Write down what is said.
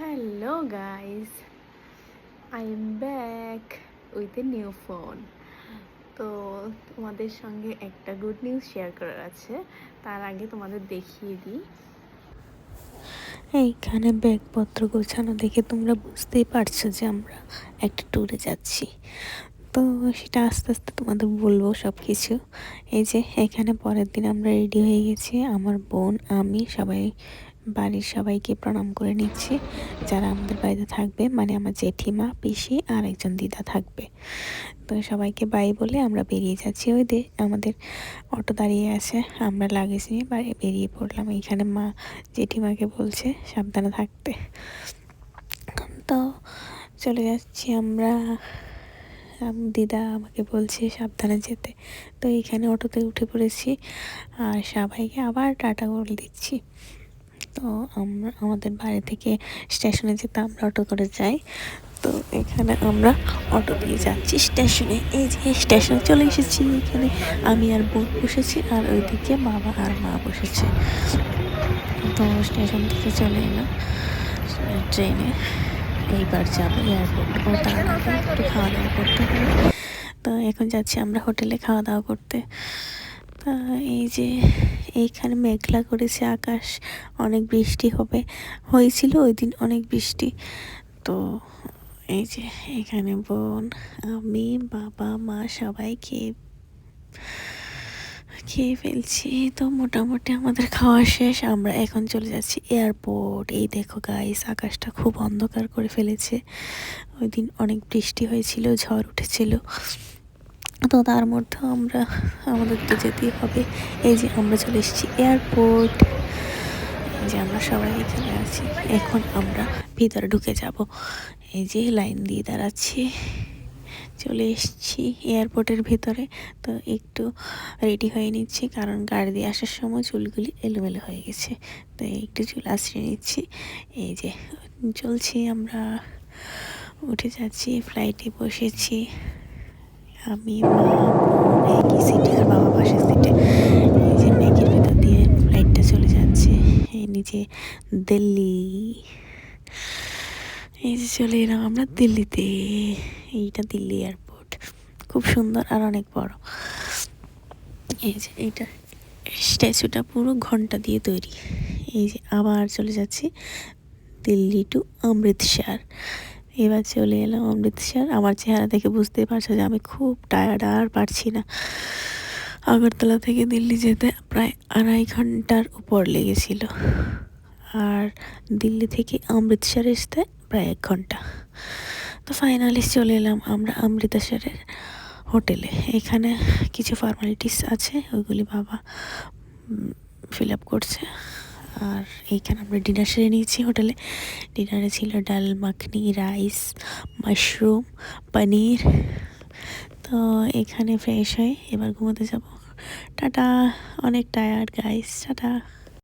Hello guys, I am back with a new phone. তো তোমাদের সঙ্গে একটা গুড নিউজ শেয়ার করার আছে। তার আগে তোমাদের দেখিয়ে দিই। এইখানে ব্যাগপত্র গোছানো দেখে তোমরা বুঝতেই পারছো যে আমরা একটা ট্যুরে যাচ্ছি। তো সেটা আস্তে আস্তে তোমাদের বলবো সব কিছু। এই যে এখানে পরের দিন আমরা রেডি হয়ে গেছি, আমার বোন, আমি, সবাই বাড়ির সবাইকে প্রণাম করে নিচ্ছি যারা আমাদের বাড়িতে থাকবে, মানে আমার জেঠিমা, পিসি আর একজন দিদা থাকবে। তো সবাইকে বাই বলে আমরা বেরিয়ে যাচ্ছি। ওই আমাদের অটো দাঁড়িয়ে আছে, আমরা লাগেজ নিয়ে বেরিয়ে পড়লাম। এইখানে মা জেঠিমাকে বলছে সাবধানে থাকতে। তো চলে যাচ্ছি আমরা, দিদা আমাকে বলছে সাবধানে যেতে। তো এইখানে অটোতে উঠে পড়েছি আর সবাইকে আবার টাটা বলে দিচ্ছি। তো আমাদের বাড়ি থেকে স্টেশনে যেতে আমরা অটো করে যাই। তো এখানে আমরা অটো দিয়ে যাচ্ছি স্টেশনে। এই যে স্টেশনে চলে এসেছি। এখানে আমি আর বোন বসেছি আর ওইদিকে বাবা আর মা বসেছে। তো স্টেশন থেকে চলে এলাম ট্রেনে। এইবার যাবো এয়ারপোর্ট। ও তার আগে একটু খাওয়া দাওয়া করতে হবে। তো এখন যাচ্ছি আমরা হোটেলে খাওয়া দাওয়া করতে। তা এই যে এইখানে মেঘলা করেছে আকাশ, অনেক বৃষ্টি হয়েছিল ওই দিন, অনেক বৃষ্টি। তো এই যে এখানে বোন, আমি, বাবা, মা সবাই খেয়ে ফেলছি। তো মোটামুটি আমাদের খাওয়া শেষ, আমরা এখন চলে যাচ্ছি এয়ারপোর্ট। এই দেখো গাইস, আকাশটা খুব অন্ধকার করে ফেলেছে। ওই দিন অনেক বৃষ্টি হয়েছিল, ঝড় উঠেছিল। তো তার মধ্যে আমাদের তো যেতেই হবে। এই যে আমরা চলে এসেছি এয়ারপোর্ট। এই যে আমরা সবাই এখানে আছি, এখন আমরা ভিতরে ঢুকে যাব। এই যে লাইন দিয়ে দাঁড়াচ্ছি, চলে এসেছি এয়ারপোর্টের ভিতরে। তো একটু রেডি হয়ে নিচ্ছি, কারণ গাড়ি দিয়ে আসার সময় চুলগুলি এলোমেলো হয়ে গেছে। তো একটু চুল আশ্রিয়ে নিচ্ছি। এই যে চলছি, আমরা উঠে যাচ্ছি, ফ্লাইটে বসেছি। আমি, মা, বোন একই সিটে আর বাবা পাশের সিটে। এই যে মেঘের ভেতর দিয়ে ফ্লাইটটা চলে যাচ্ছে নিচে দিল্লি। এই যে চলে এলাম আমরা দিল্লিতে। এইটা দিল্লি এয়ারপোর্ট, খুব সুন্দর আর অনেক বড়। এই যে এইটা স্ট্যাচুটা পুরো ঘন্টা দিয়ে তৈরি। এই যে আবার চলে যাচ্ছি দিল্লি টু অমৃতসর। এবার চলে এলাম অমৃতসর। আমার চেহারা দেখে বুঝতেই পারছো যে আমি খুব টায়ার্ড, আর পারছি না। আগরতলা থেকে দিল্লি যেতে প্রায় 2.5 ঘন্টার উপর লেগেছিল, আর দিল্লি থেকে অমৃতসর আসতে প্রায় 1 ঘন্টা। তো ফাইনালি চলে এলাম আমরা অমৃতসরের হোটেলে। এখানে কিছু ফর্মালিটিস আছে, ওইগুলি বাবা ফিল আপ করছে। আর এইখানে আমরা ডিনার সেরে নিয়েছি হোটেলে। ডিনারে ছিল ডাল মাখনি, রাইস, মাশরুম, পনির। তো এখানে ফ্রেশ হয়ে এবার ঘুমোতে যাব। টাটা, অনেক টায়ার্ড গাইস, টাটা।